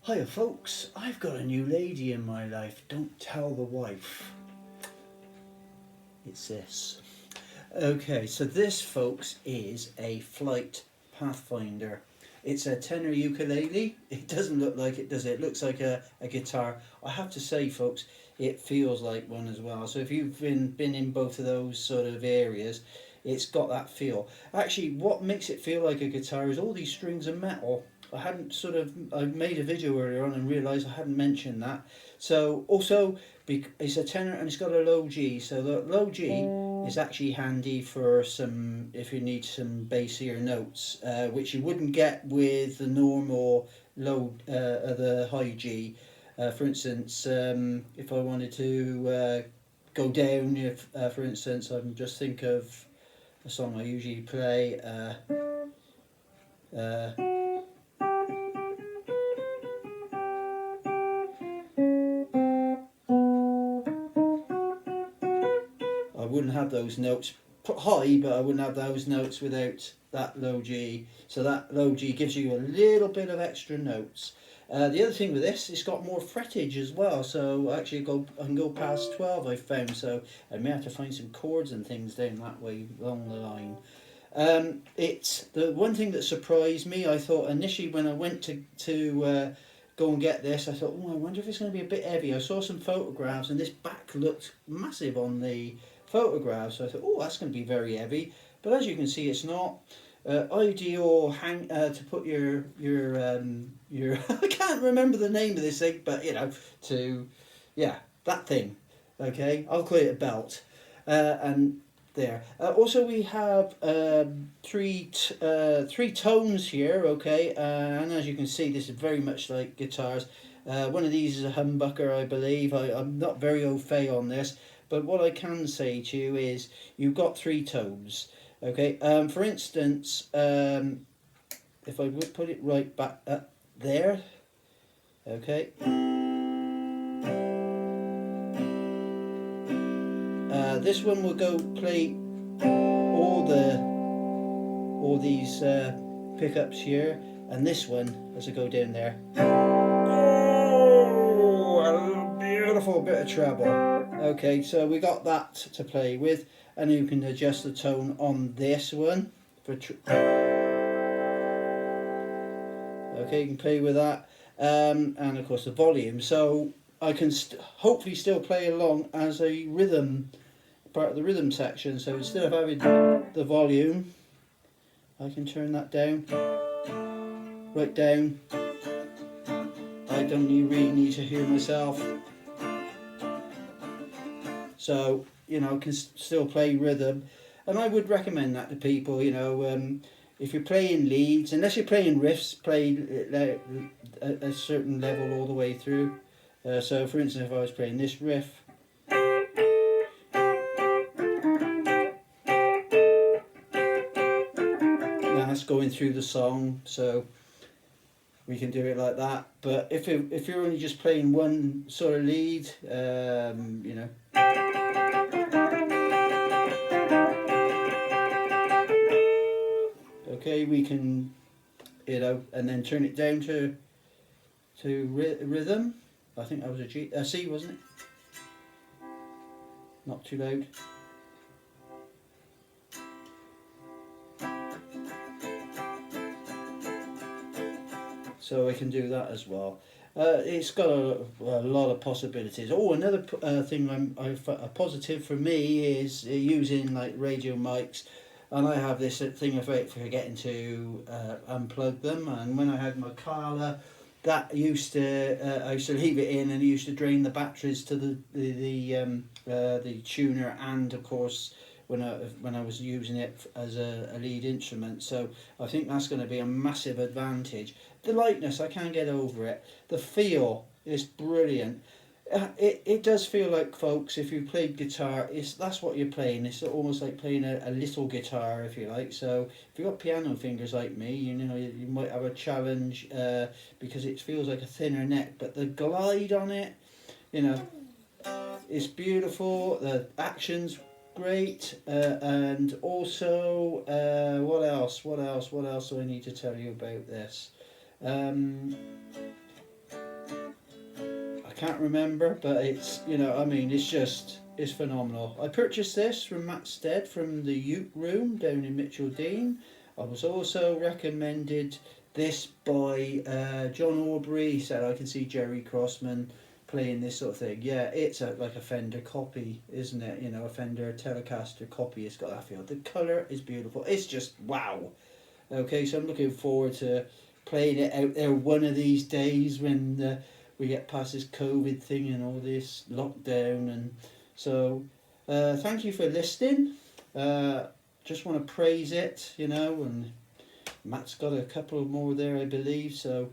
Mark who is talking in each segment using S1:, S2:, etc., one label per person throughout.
S1: Hiya folks, I've got a new lady in my life. Don't tell the wife. It's this. Okay, so this folks is a Flight Pathfinder. It's a tenor ukulele. It doesn't look like it, does it? It looks like a guitar. I have to say folks, it feels like one as well. So if you've been in both of those sort of areas, it's got that feel. Actually, what makes it feel like a guitar is all these strings of metal. I made a video earlier on and realised I hadn't mentioned that. So also, it's a tenor and it's got a low G. So the low G is actually handy for some, if you need some bassier notes, which you wouldn't get with the normal the high G. For instance, if I wanted to go down, if for instance, I'm just think of a song I usually play. Uh, I wouldn't have those notes high, but I wouldn't have those notes without that low G. So that low G gives you a little bit of extra notes. The other thing with this, it's got more frettage as well. So actually, I can go past 12. I found, so I may have to find some chords and things down that way along the line. It's the one thing that surprised me. I thought initially when I went to go and get this, I thought, oh, I wonder if it's going to be a bit heavy. I saw some photographs, and this back looked massive on the photographs. So I thought, oh, that's going to be very heavy. But as you can see, it's not. Ideal to put your I can't remember the name of this thing, but to yeah, that thing. Okay, I'll call it a belt, and there. Also, we have three tones here. Okay, and as you can see, this is very much like guitars. One of these is a humbucker, I believe. I'm not very au fait on this, but what I can say to you is you've got three tones. Okay. For instance, if I would put it right back up there. Okay. This one will go play all these pickups here, and this one as I go down there. Oh, a beautiful bit of treble. Okay, so we got that to play with, and you can adjust the tone on this one for. Okay, you can play with that, and of course the volume. So I can hopefully still play along as a rhythm part of the rhythm section. So instead of having the volume, I can turn that down, right down. I don't really need to hear myself. So I can still play rhythm, and I would recommend that to people. If you're playing leads, unless you're playing riffs, play a certain level all the way through. So for instance, if I was playing this riff, that's going through the song, so we can do it like that. But if you're only just playing one sort of lead, okay, we can, and then turn it down to rhythm. I think that was a C, wasn't it? Not too loud. So we can do that as well. It's got a lot of possibilities. Oh, another thing a positive for me is using like radio mics, and I have this thing about forgetting to unplug them. And when I had my Kala, that I used to leave it in, and it used to drain the batteries to the tuner, and of course when I was using it as a lead instrument. So I think that's going to be a massive advantage. The lightness, I can't get over it. The feel is brilliant. It does feel like, folks, if you played guitar, that's what you're playing. It's almost like playing a little guitar, if you like. So if you've got piano fingers like me, you might have a challenge because it feels like a thinner neck. But the glide on it, it's beautiful. The action's great, and also what else do I need to tell you about this? can't remember, but it's, you know, I mean, it's phenomenal. I purchased this from Matt Stead from the Ute Room down in Mitchell Dean. I was also recommended this by John Aubrey. He said I can see Jerry Crossman playing this sort of thing. Yeah, it's like a Fender copy, isn't it? You know, a Fender Telecaster copy. It's got that feel. The colour is beautiful. It's just wow. Okay, so I'm looking forward to playing it out there one of these days when we get past this COVID thing and all this lockdown. And so, thank you for listening. Just want to praise it, you know, and Matt's got a couple more there, I believe. So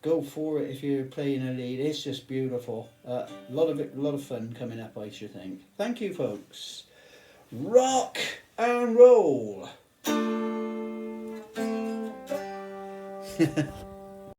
S1: go for it if you're playing a lead. It's just beautiful. A lot of fun coming up, I should think. Thank you, folks. Rock and roll.